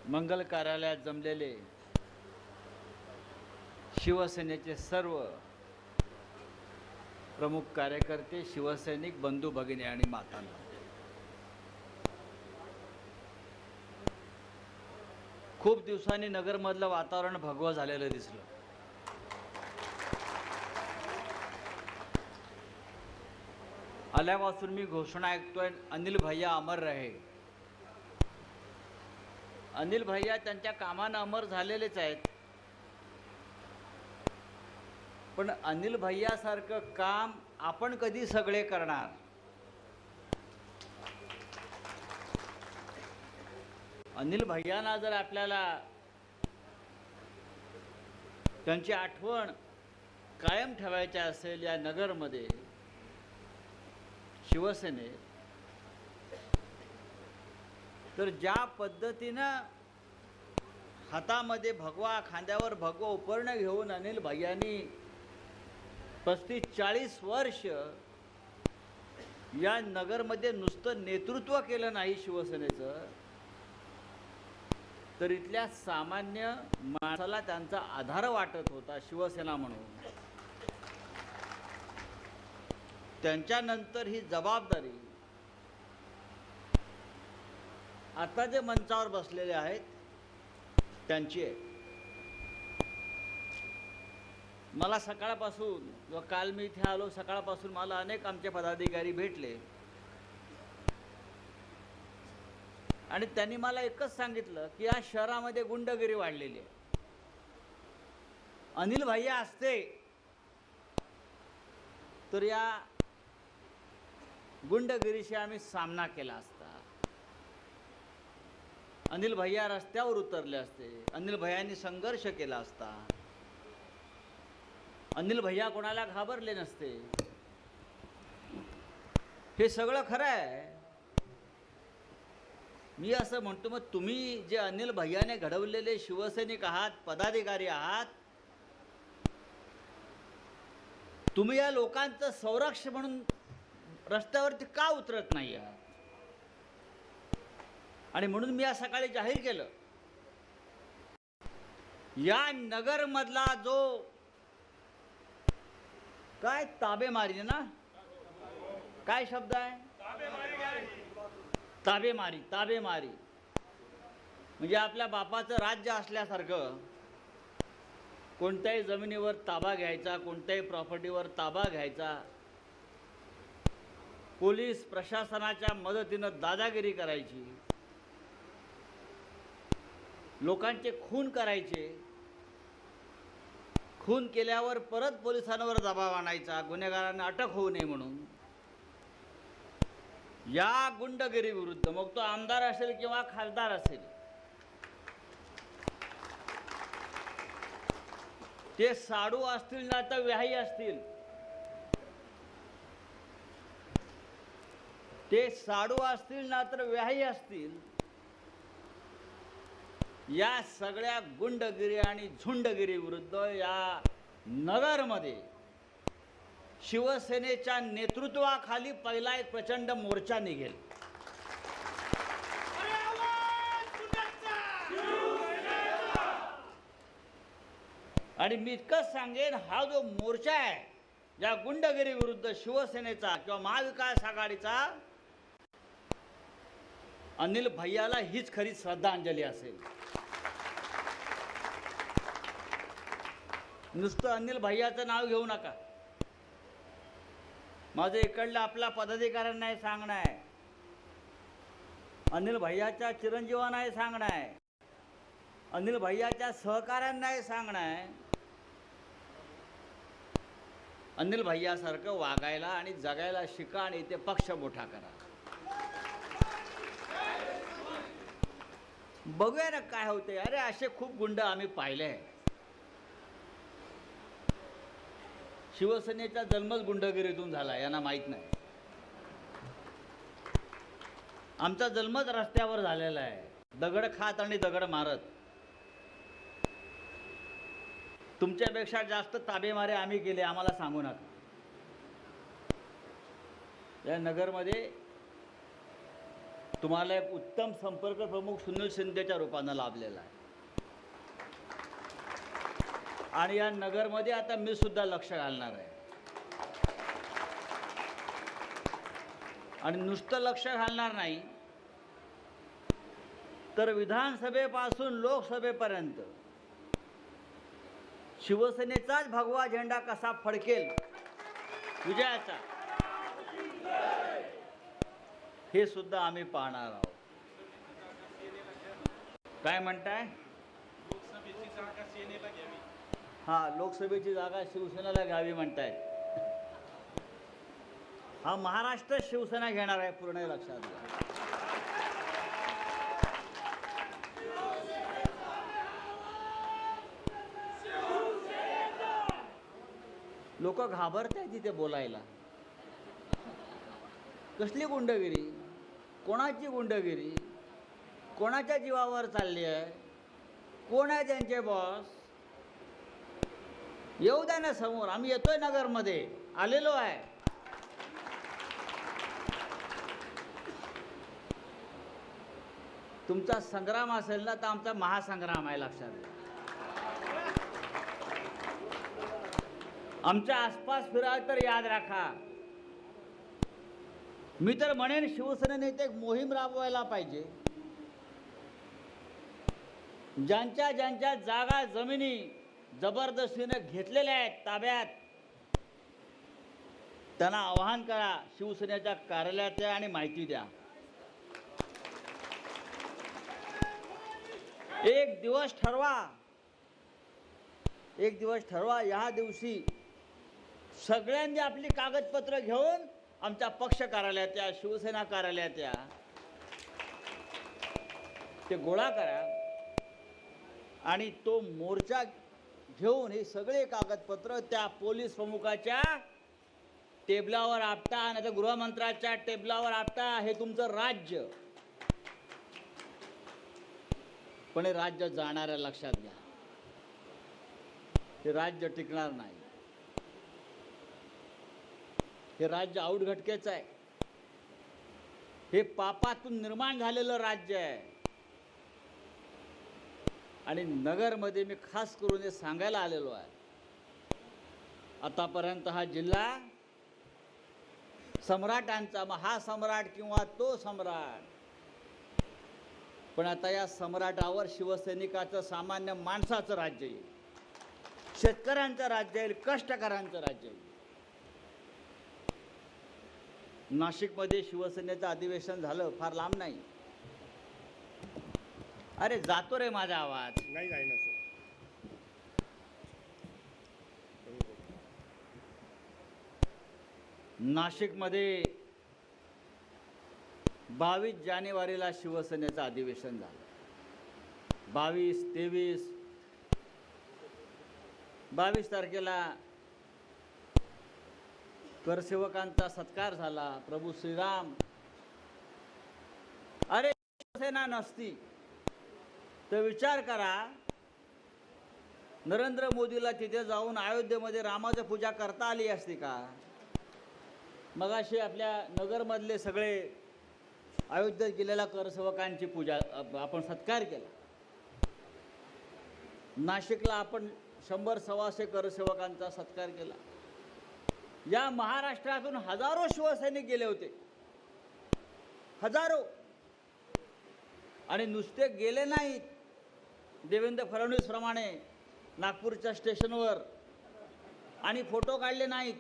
मंगल कार्यालयात जमलेले शिवसेनेचे सर्व प्रमुख कार्यकर्ते, शिवसैनिक बंधू भगिनी आणि मातांनो, खूप दिवसांनी नगरमधलं वातावरण भगवं झालेलं दिसलं. आल्यापासून मी घोषणा ऐकतोय, अनिल भैया अमर रहे. अनिल भैया त्यांच्या कामानं अमर झालेलेच आहेत, पण अनिल भैयासारखं काम आपण कधी सगळे करणार? अनिल भैयांना जर आपल्याला त्यांची आठवण कायम ठेवायची असेल या नगरमध्ये, शिवसेनेत, तर ज्या पद्धतीनं हातामध्ये भगवा, खांद्यावर भगवा उपरणं घेऊन अनिल भैयांनी 35-40 वर्ष या नगरमध्ये नुसतं नेतृत्व केलं नाही शिवसेनेचं, तर इथल्या सामान्य माणसाला त्यांचा आधार वाटत होता शिवसेना म्हणून. त्यांच्यानंतर ही जबाबदारी आता जे मंचावर बसलेले आहेत त्यांची आहे. मला सकाळपासून, व काल मी इथे आलो, सकाळपासून मला अनेक आमचे पदाधिकारी भेटले आणि त्यांनी मला एकच सांगितलं की या शहरामध्ये गुंडगिरी वाढलेली आहे. अनिल भैया असते तर या गुंडगिरीशी आम्ही सामना केला असता. अनिल भैया रस्त्यावर उतरले असते, अनिल भैयांनी संघर्ष केला असता, अनिल भैया कोणाला घाबरले नसते. हे सगळं खरं आहे. मी असं म्हणतो, मग तुम्ही जे अनिल भैयाने घडवलेले शिवसैनिक आहात, पदाधिकारी आहात, तुम्ही या लोकांचं संरक्षक म्हणून रस्त्यावरती का उतरत नाही आहात? आणि म्हणून मी आज सकाळी जाहीर केलं, या नगरमधला जो काय ताबेमारी ना, काय शब्द आहे? ताबेमारी. ताबेमारी म्हणजे आपल्या बापाचं राज्य असल्यासारखं कोणत्याही जमिनीवर ताबा घ्यायचा, कोणत्याही प्रॉपर्टीवर ताबा घ्यायचा, पोलीस प्रशासनाच्या मदतीनं दादागिरी करायची, लोकांचे खून करायचे, खून केल्यावर परत पोलिसांवर दबाव आणायचा, गुन्हेगारांना अटक होऊ नये म्हणून. या गुंडगिरी विरुद्ध, मग तो आमदार असेल किंवा खासदार असेल, ते साडू असतील ना तर व्याही असतील, ते साडू असतील ना तर व्याही असतील, या सगळ्या गुंडगिरी आणि झुंडगिरी विरुद्ध या नगरमध्ये शिवसेनेच्या नेतृत्वाखाली पहिला एक प्रचंड मोर्चा निघेल. आणि मी इतकंच सांगेन, हा जो मोर्चा आहे या गुंडगिरी विरुद्ध शिवसेनेचा किंवा महाविकास आघाडीचा, अनिल भैयाला हीच खरी श्रद्धांजली असेल. नुसतं अनिल भैयाचं नाव घेऊ नका. माझं इकडलं आपला पदाधिकाऱ्यांना हे सांगणं आहे, अनिल भैयाच्या चिरंजीवांना हे सांगणं आहे, अनिल भैयाच्या सहकाऱ्यांना हे सांगणं आहे, अनिल भैयासारखं वागायला आणि जगायला शिका आणि इथे पक्ष मोठा करा. बघूया ना काय होते. अरे असे खूप गुंड आम्ही पाहिले. शिवसेनेचा जन्मच गुंडगिरीतून झाला, यांना माहीत नाही. आमचा जन्मच रस्त्यावर झालेला आहे, दगड खात आणि दगड मारत. तुमच्यापेक्षा जास्त ताबेमारे आम्ही केले, आम्हाला सांगू नका. या नगरमध्ये तुम्हाला एक उत्तम संपर्क प्रमुख सुनील शिंदेच्या रूपानं लाभलेला आहे. आणि या नगरमध्ये आता मी सुद्धा लक्ष घालणार आहे. आणि नुसतं लक्ष घालणार नाही, तर विधानसभेपासून लोकसभेपर्यंत शिवसेनेचाच भगवा झेंडा कसा फडकेल विजयाचा, हे सुद्धा आम्ही पाहणार आहोत. काय म्हणताय? लोकसभेची जागा सेनेला घ्यावी. हा, लोकसभेची जागा शिवसेनेला घ्यावी म्हणतायत. हा महाराष्ट्र शिवसेना घेणार आहे, पूर्ण हे लक्षात घ्या. लोक घाबरत आहेत तिथे बोलायला. कसली गुंडगिरी, कोणाची गुंडगिरी, कोणाच्या जीवावर चालली आहे, कोण आहे त्यांचे बॉस? येऊ द्या ना समोर, आम्ही येतोय नगरमध्ये, आलेलो आहे. तुमचा संग्राम असेल ना, तर आमचा महासंग्राम आहे, लक्षात घ्या. आमच्या आसपास फिराल तर याद राखा. मी तर म्हणेन शिवसेनेने एक मोहीम राबवायला पाहिजे. ज्यांच्या ज्यांच्या जागा जमिनी जबरदस्तीने घेतलेल्या आहेत ताब्यात, त्यांना आवाहन करा, शिवसेनेच्या कार्यालयात या आणि माहिती द्या. एक दिवस ठरवा, या दिवशी सगळ्यांनी आपली कागदपत्र घेऊन आमच्या पक्ष कार्यालयात या, शिवसेना कार्यालयात या, ते गोळा करा आणि तो मोर्चा घेऊन हे सगळे कागदपत्र त्या पोलीस प्रमुखाच्या टेबलावर आपटा, नाही तर गृहमंत्र्याच्या टेबलावर आपटा. हे तुमचं राज्य, पण हे राज्य जाणार आहे, लक्षात घ्या. हे राज्य टिकणार नाही. हे राज्य औटघटकेचं आहे. हे पापातून निर्माण झालेलं राज्य आहे. आणि नगरमध्ये मी खास करून हे सांगायला आलेलो आहे. आतापर्यंत हा जिल्हा सम्राटांचा, महासम्राट किंवा तो सम्राट, पण आता या सम्राटावर शिवसैनिकाचं, सामान्य माणसाचं राज्य येईल, शेतकऱ्यांचं राज्य येईल, कष्टकऱ्यांचं राज्य येईल. नाशिकमध्ये शिवसेनेचं अधिवेशन झालं, फार लांब नाही. अरे जातो रे माझा आवाज. नाही जाईना सर. नाशिकमध्ये 22 जानेवारीला शिवसेनेचं अधिवेशन झालं. 22, 22 तारखेला करसेवकांचा सत्कार झाला. प्रभू श्रीराम. अरे शिवसेना नसती तर विचार करा, नरेंद्र मोदीला तिथे जाऊन अयोध्येमध्ये रामाची पूजा करता आली असती का? मगाशी आपल्या नगरमधले सगळे अयोध्येत गेलेल्या करसेवकांची पूजा, आपण सत्कार केला. नाशिकला आपण 100-125 करसेवकांचा सत्कार केला. या महाराष्ट्रातून हजारो शिवसैनिक गेले होते, हजारो. आणि नुसते गेले नाहीत, देवेंद्र फडणवीस प्रमाणे नागपूरच्या स्टेशनवर आणि फोटो काढले नाहीत,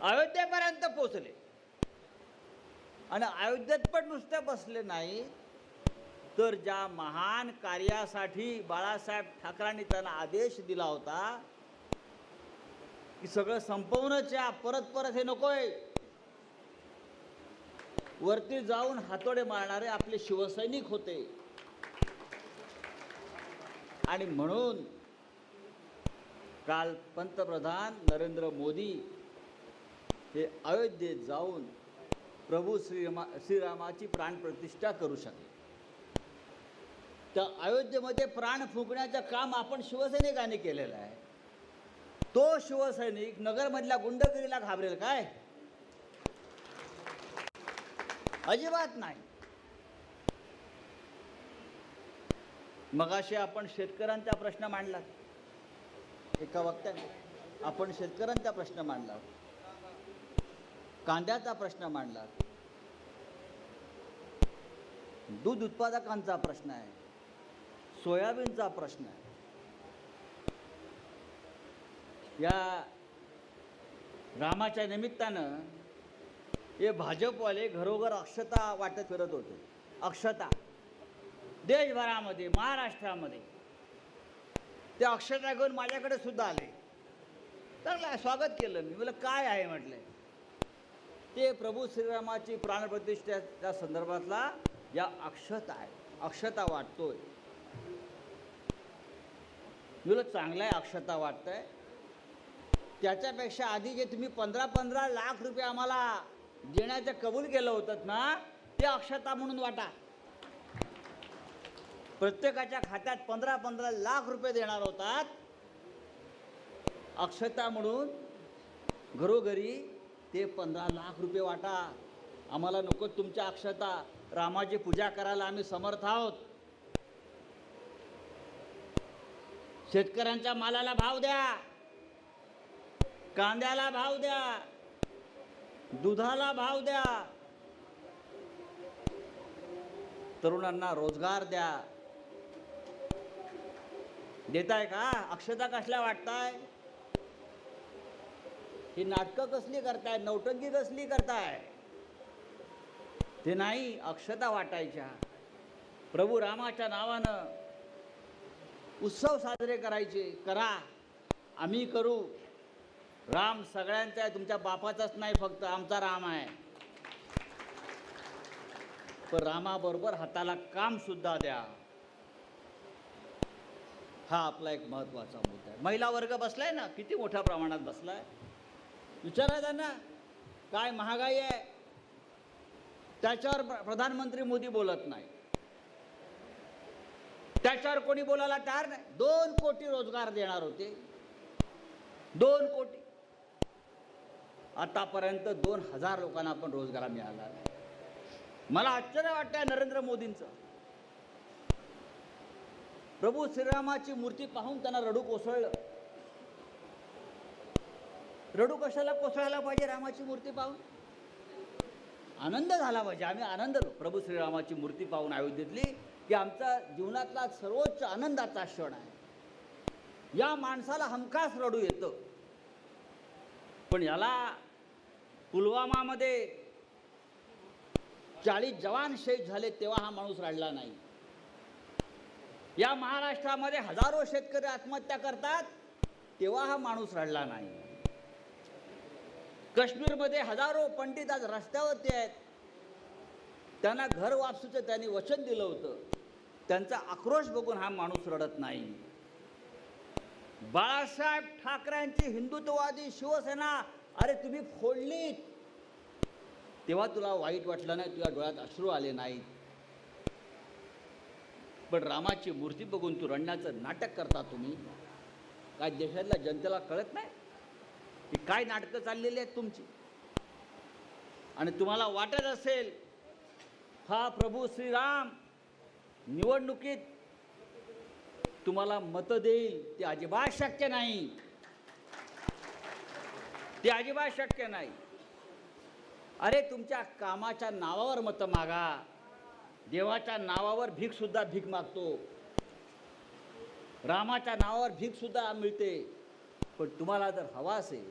अयोध्येपर्यंत पोहोचले. आणि अयोध्येत पण नुसते बसले नाही, तर ज्या महान कार्यासाठी बाळासाहेब ठाकरेंनी त्यांना आदेश दिला होता की सगळं संपवण्याच्या, परत हे नकोय, वरती जाऊन हातोडे मारणारे आपले शिवसैनिक होते. आणि म्हणून काल पंतप्रधान नरेंद्र मोदी हे अयोध्येत जाऊन प्रभू श्रीरामाची प्राणप्रतिष्ठा करू शकले. त्या अयोध्येमध्ये प्राण फुंकण्याचं काम आपण शिवसैनिकांनी केलेलं आहे. तो शिवसैनिक नगरमधल्या गुंडगिरीला घाबरेल काय? अजिबात नाही. मगाशी आपण शेतकऱ्यांचा प्रश्न मांडला, एका वक्त्याने आपण शेतकऱ्यांचा प्रश्न मांडला, कांद्याचा प्रश्न मांडला, दूध उत्पादकांचा प्रश्न आहे, सोयाबीनचा प्रश्न आहे. या रामाच्या निमित्तानं हे भाजपवाले घरोघर अक्षता वाटत फिरत होते. अक्षता देशभरामध्ये, महाराष्ट्रामध्ये ते अक्षता घेऊन माझ्याकडे सुद्धा आले. चांगलं स्वागत केलं. मी म्हटलं काय आहे म्हटलं. ते प्रभू श्रीरामाची प्राणप्रतिष्ठेच्या संदर्भातला या अक्षता आहे, अक्षता वाटतोय. मी म्हटलं चांगलं आहे, अक्षता वाटतंय. त्याच्यापेक्षा आधी जे तुम्ही 15-15 लाख रुपये आम्हाला देण्याचं कबूल केलं होतं ना, ते अक्षता म्हणून वाटा. प्रत्येकाच्या खात्यात 15-15 लाख रुपये देणार होतात, अक्षता म्हणून घरोघरी ते 15 लाख रुपये वाटा. आम्हाला नको तुमच्या अक्षता, रामाची पूजा करायला आम्ही समर्थ आहोत. शेतकऱ्यांच्या मालाला भाव द्या, कांद्याला भाव द्या, दुधाला भाव द्या, तरुणांना रोजगार द्या. देताय का? अक्षता कसल्या वाटताय? ही नाटकं कसली करताय, नौटंकी कसली करताय? ते नाही, अक्षता वाटायच्या. प्रभू रामाच्या नावानं उत्सव साजरे करायचे. करा, आम्ही करू. राम सगळ्यांचा आहे, तुमच्या बापाचाच नाही, फक्त आमचा राम आहे. पण रामाबरोबर हाताला काम सुद्धा द्या. हा आपला एक महत्त्वाचा मुद्दा आहे. महिला वर्ग बसलाय ना, किती मोठ्या प्रमाणात बसलाय. विचारा त्यांना, काय महागाई आहे, त्याच्यावर प्रधानमंत्री मोदी बोलत नाही. त्याच्यावर कोणी बोलायला तयार नाही. 2 कोटी रोजगार देणार होते, 2 कोटी. आतापर्यंत 2000 लोकांना पण रोजगार मिळाला. मला आश्चर्य वाटतंय नरेंद्र मोदींचं. प्रभू श्रीरामाची मूर्ती पाहून त्यांना रडू कोसळलं. रडू कशाला कोसळायला पाहिजे? रामाची मूर्ती पाहून आनंद झाला पाहिजे. आम्ही आनंद, प्रभू श्रीरामाची मूर्ती पाहून अयोध्येतली, की आमचा जीवनातला सर्वोच्च आनंदाचा क्षण आहे. या माणसाला हमखास रडू येतं. पण याला पुलवामामध्ये 40 जवान शहीद झाले तेव्हा हा माणूस रडला नाही. या महाराष्ट्रामध्ये हजारो शेतकरी आत्महत्या करतात तेव्हा हा माणूस रडला नाही. काश्मीरमध्ये हजारो पंडित आज रस्त्यावरती आहेत, त्यांना घर वापसीचं त्यांनी वचन दिलं होतं. त्यांचा आक्रोश बघून हा माणूस रडत नाही. बाळासाहेब ठाकरेंची हिंदुत्ववादी शिवसेना अरे तुम्ही फोडलीत, तेव्हा तुला वाईट वाटलं नाही, तुझ्या डोळ्यात अश्रू आले नाहीत. पण रामाची मूर्ती बघून तू रडण्याचं नाटक करता तुम्ही. काय देशातल्या जनतेला कळत नाही की काय नाटकं चाललेली आहेत तुमची? आणि तुम्हाला वाटत असेल हा प्रभू श्रीराम निवडणुकीत तुम्हाला मतं देईल, ते अजिबात शक्य नाही. ते अजिबात शक्य नाही. अरे तुमच्या कामाच्या नावावर मतं मागा, देवाच्या नावावर भीक सुद्धा भीक मागतो, रामाच्या नावावर भीक सुद्धा मिळते. पण तुम्हाला जर हवा असेल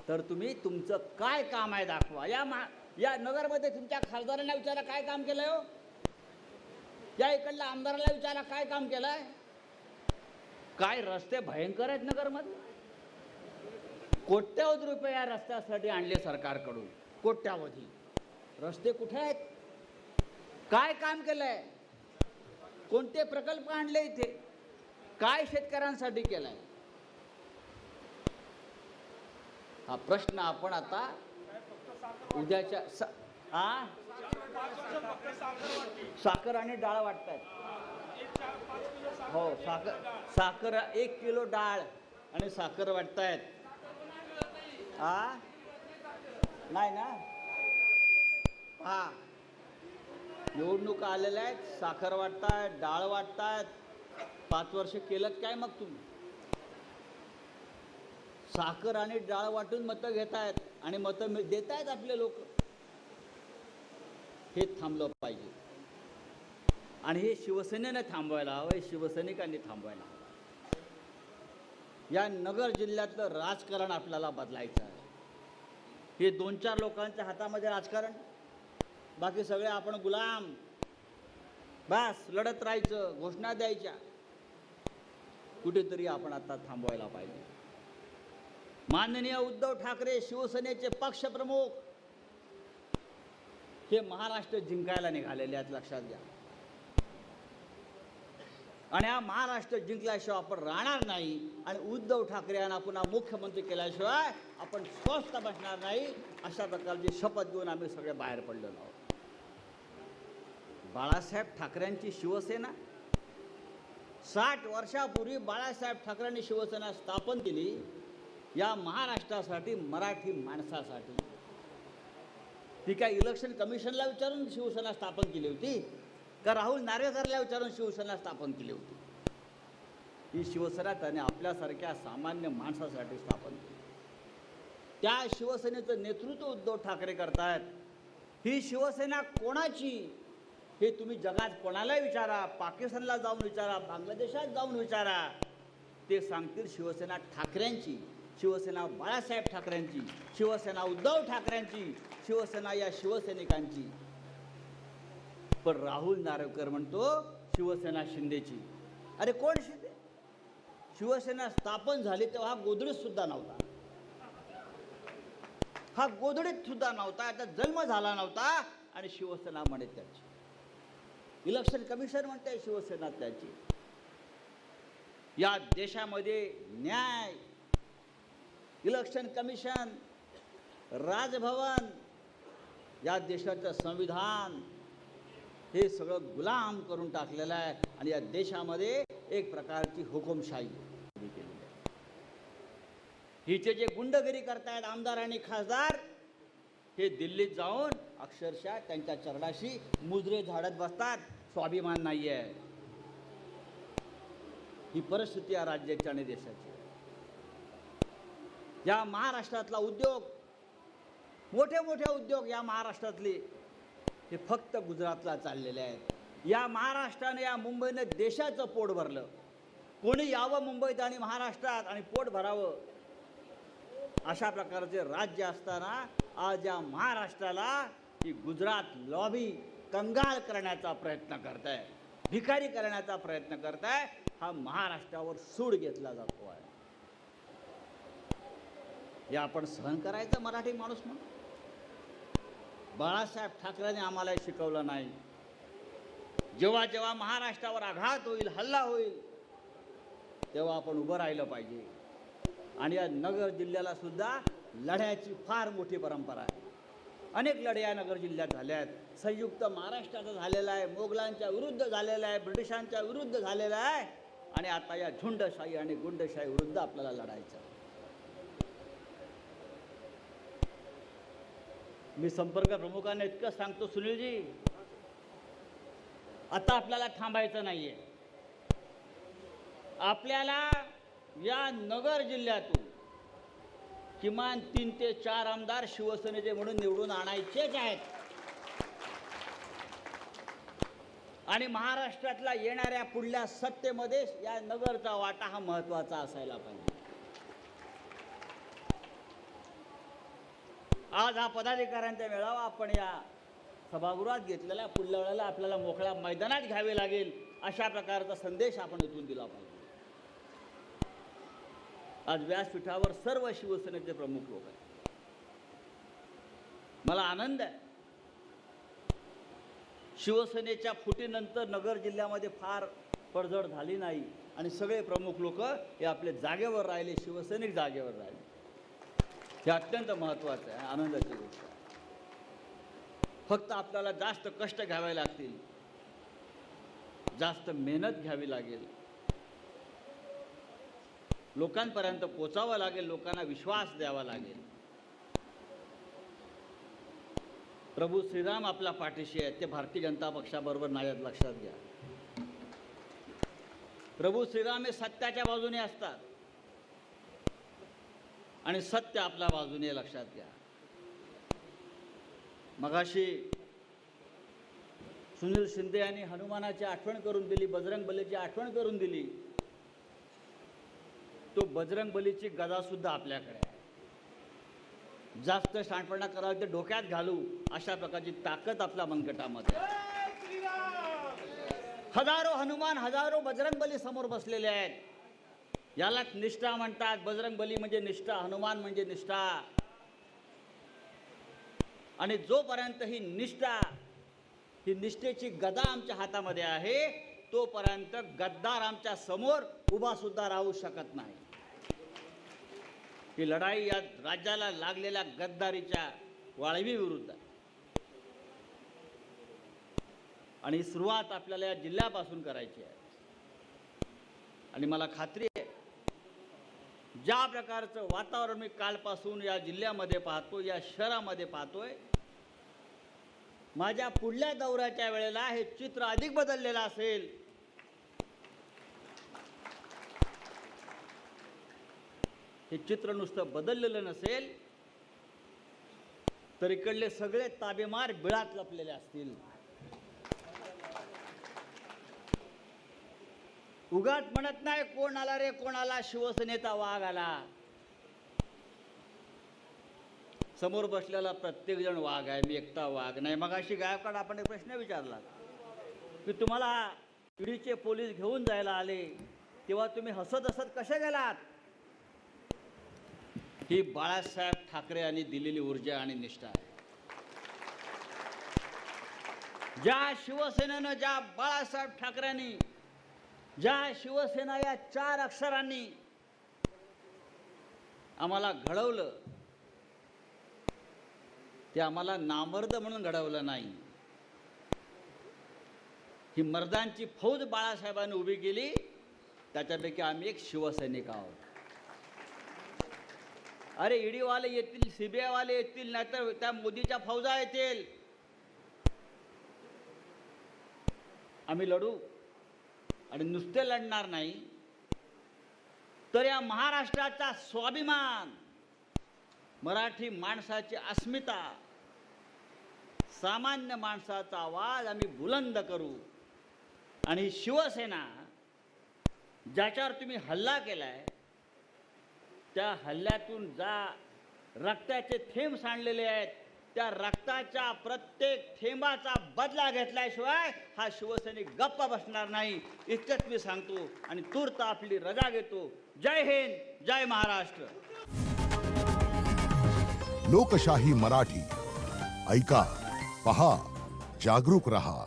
तर तुम्ही तुमचं काय काम आहे दाखवा. या नगरमध्ये तुमच्या खासदारांना विचारा काय काम केलंय हो, या इकडल्या आमदाराला विचारा काय काम केलंय. काय रस्ते भयंकर आहेत नगरमध्ये. कोट्यावधी रुपये या रस्त्यासाठी आणले सरकारकडून, कोट्यावधी. रस्ते कुठे आहेत? काय काम केलंय? कोणते प्रकल्प आणले इथे? काय शेतकऱ्यांसाठी केलंय? हा प्रश्न आपण आता उद्याच्या साखर आणि डाळ वाटतायत. हो, साखर 1 किलो डाळ आणि साखर वाटतायत. नाही ना. निवडणुका आलेल्या आहेत, साखर वाटतायत, डाळ वाटतायत, 5 वर्ष केलं काय मग तुम्ही? साखर आणि डाळ वाटून मतं घेतायत आणि मतं देतायत आपले लोक. हे थांबलं पाहिजे आणि हे शिवसेनेने थांबवायला हवं, शिवसैनिकांनी थांबवायला हवं. या नगर जिल्ह्यातलं राजकारण आपल्याला बदलायचं आहे. हे 2-4 लोकांच्या हातामध्ये राजकारण, बाकी सगळे आपण गुलाम. बस लढत राहायचं, घोषणा द्यायच्या. कुठेतरी आपण आता थांबवायला पाहिजे. माननीय उद्धव ठाकरे शिवसेनेचे पक्षप्रमुख हे महाराष्ट्र जिंकायला निघालेले आहेत, लक्षात घ्या. आणि हा महाराष्ट्र जिंकल्याशिवाय आपण राहणार नाही आणि उद्धव ठाकरे यांना पुन्हा मुख्यमंत्री केल्याशिवाय आपण स्वस्थ बसणार नाही. अशा प्रकारची शपथ घेऊन आम्ही सगळे बाहेर पडलेलो आहोत. बाळासाहेब ठाकरेंची शिवसेना 60 वर्षापूर्वी बाळासाहेब ठाकरेंनी शिवसेना स्थापन केली. या महाराष्ट्रासाठी, मराठी माणसासाठी. ती काय इलेक्शन कमिशनला विचारून शिवसेना स्थापन केली होती का राहुल नार्वेकरला विचारून शिवसेना स्थापन केली होती? ही शिवसेना त्याने आपल्यासारख्या सामान्य माणसासाठी स्थापन केली. त्या शिवसेनेचं नेतृत्व उद्धव ठाकरे करतायत. ही शिवसेना कोणाची हे तुम्ही जगात कोणाला विचारा, पाकिस्तानला जाऊन विचारा, बांगलादेशात जाऊन विचारा, ते सांगतील शिवसेना ठाकरेंची, शिवसेना बाळासाहेब ठाकरेंची, शिवसेना उद्धव ठाकरेंची, शिवसेना या शिवसैनिकांची. पण राहुल नार्वेकर म्हणतो शिवसेना शिंदेची. अरे कोण शिंदे? शिवसेना स्थापन झाली तेव्हा हा गोधडीत सुद्धा नव्हता. हा गोधडीत सुद्धा नव्हता, याचा जन्म झाला नव्हता आणि शिवसेना म्हणे त्याची. इलेक्शन कमिशन म्हणते शिवसेना त्याची. या देशामध्ये न्याय, इलेक्शन कमिशन, राजभवन, या देशाचं संविधान हे सगळं गुलाम करून टाकलेलं आहे आणि या देशामध्ये एक प्रकारची हुकुमशाही केलेली आहे. हिचे जे गुंडगिरी करतायत आमदार आणि खासदार, हे दिल्लीत जाऊन अक्षरशः त्यांच्या चरणाशी मुजरे झाडत बसतात. स्वाभिमान नाही आहे. ही परिस्थिती या राज्याची आणि देशाची. या महाराष्ट्रातला उद्योग, मोठे मोठे उद्योग या महाराष्ट्रातले, हे फक्त गुजरातला चाललेले आहेत. या महाराष्ट्राने, या मुंबईने देशाचं पोट भरलं. कोणी यावं मुंबईत आणि महाराष्ट्रात आणि पोट भरावं, अशा प्रकारचे राज्य असताना आज या महाराष्ट्राला ही गुजरात लॉबी कंगाल करण्याचा प्रयत्न करत आहे, भिकारी करण्याचा प्रयत्न करत आहे. हा महाराष्ट्रावर सूड घेतला जातो आहे. हे आपण सहन करायचं मराठी माणूस म्हणून? बाळासाहेब ठाकरेंनी आम्हाला शिकवलं नाही. जेव्हा जेव्हा महाराष्ट्रावर आघात होईल, हल्ला होईल, तेव्हा आपण उभं राहिलं पाहिजे. आणि या नगर जिल्ह्याला सुद्धा लढ्याची फार मोठी परंपरा आहे. अनेक लढ्या नगर जिल्ह्यात झाल्या आहेत. संयुक्त महाराष्ट्राचा झालेला आहे, मोगलांच्या विरुद्ध झालेला आहे, ब्रिटिशांच्या विरुद्ध झालेला आहे आणि आता या झुंडशाही आणि गुंडशाही विरुद्ध आपल्याला लढायचं. मी संपर्क प्रमुखांना इतकं सांगतो, सुनीलजी, आता आपल्याला थांबायचं नाहीये. आपल्याला या नगर जिल्ह्यातून किमान 3 ते 4 आमदार शिवसेनेचे म्हणून निवडून आणायचेच आहेत. आणि महाराष्ट्रातला येणाऱ्या पुढल्या सत्तेमध्ये या नगरचा वाटा हा महत्त्वाचा असायला पाहिजे. आज हा पदाधिकाऱ्यांचा मेळावा आपण या सभागृहात घेतलेला, पुढल्या वेळेला आपल्याला मोकळ्या मैदानात घ्यावे लागेल, अशा प्रकारचा संदेश आपण इथून दिला पाहिजे. आज व्यासपीठावर सर्व शिवसेनेचे प्रमुख लोक आहेत. मला आनंद आहे. शिवसेनेच्या फुटीनंतर नगर जिल्ह्यामध्ये फार पडझड झाली नाही आणि सगळे प्रमुख लोक हे आपले जागेवर राहिले, शिवसैनिक जागेवर राहिले. हे अत्यंत महत्त्वाचं आहे, आनंदाची गोष्ट आहे. फक्त आपल्याला जास्त कष्ट घ्यावे लागतील, जास्त मेहनत घ्यावी लागेल, लोकांपर्यंत पोचावं लागेल, लोकांना विश्वास द्यावा लागेल. प्रभू श्रीराम आपल्या पाठीशी आहेत, ते भारतीय जनता पक्षाबरोबर नाही आहेत, लक्षात घ्या. प्रभू श्रीराम हे सत्याच्या बाजूने असतात आणि सत्य आपल्या बाजूने, लक्षात घ्या. मगाशी सुनील शिंदे यांनी हनुमानाची आठवण करून दिली, बजरंग बलीची आठवण करून दिली. तो बजरंग बलीची गदा सुद्धा आपल्याकडे आहे. जास्त शहाणपणा करायला ते डोक्यात घालू अशा प्रकारची ताकद आपल्या मनगटामध्ये आहे. हजारो हनुमान, हजारो बजरंग बली समोर बसलेले आहेत. यालाच निष्ठा म्हणतात. बजरंग बली म्हणजे निष्ठा, हनुमान म्हणजे निष्ठा. आणि जोपर्यंत ही निष्ठा, ही निष्ठेची गदा आमच्या हातामध्ये आहे, तोपर्यंत गद्दार आमच्या समोर उभा सुद्धा राहू शकत नाही. ही लढाई या राज्याला लागलेल्या गद्दारीच्या वाळवी विरुद्ध आहे. आणि सुरुवात आपल्याला या जिल्ह्यापासून करायची आहे. आणि मला खात्री आहे, ज्या प्रकारचं वातावरण मी कालपासून या जिल्ह्यामध्ये पाहतो, या शहरामध्ये पाहतोय, माझ्या पुढल्या दौऱ्याच्या वेळेला हे चित्र अधिक बदललेलं असेल. हे चित्र नुसतं बदललेलं नसेल तर इकडले सगळे ताबेमार बिळात लपलेले असतील. उगाच म्हणत नाही कोण आला रे, कोण आला, शिवसेनेचा वाघ आला. समोर बसलेला प्रत्येक जण वाघ आहे, मी एकटा वाघ नाही. मग अशी गायकवाड आपण एक प्रश्न विचारला की तुम्हाला ईडीचे पोलीस घेऊन जायला आले तेव्हा तुम्ही हसत हसत कसे गेलात? ही बाळासाहेब ठाकरे यांनी दिलेली ऊर्जा आणि निष्ठा आहे. ज्या शिवसेनेनं, ज्या बाळासाहेब ठाकरेंनी, ज्या शिवसेना या 4 अक्षरांनी आम्हाला घडवलं, ते आम्हाला नामर्द म्हणून घडवलं नाही. ही मर्दांची फौज बाळासाहेबांनी उभी केली, त्याच्यापैकी आम्ही एक शिवसैनिक आहोत. अरे ईडीवाले येतील, सीबीआय वाले येतील, नाहीतर त्या मोदीच्या फौजा येतील, आम्ही लढू. आणि नुसते लढणार नाही तर या महाराष्ट्राचा स्वाभिमान, मराठी माणसाची अस्मिता, सामान्य माणसाचा आवाज आम्ही बुलंद करू. आणि शिवसेना ज्याच्यावर तुम्ही हल्ला केलाय, त्या हल्ल्यातून जा रक्ताचे थेंब सांडलेले आहेत, त्या रक्ताच्या प्रत्येक थेंबाचा बदला घेतल्याशिवाय हा शिवसैनिक गप्प बसणार नाही. इतकंच मी सांगतो आणि तूर्त आपली रजा घेतो. जय हिंद, जय महाराष्ट्र. लोकशाही मराठी ऐका, पहा, जागरूक रहा.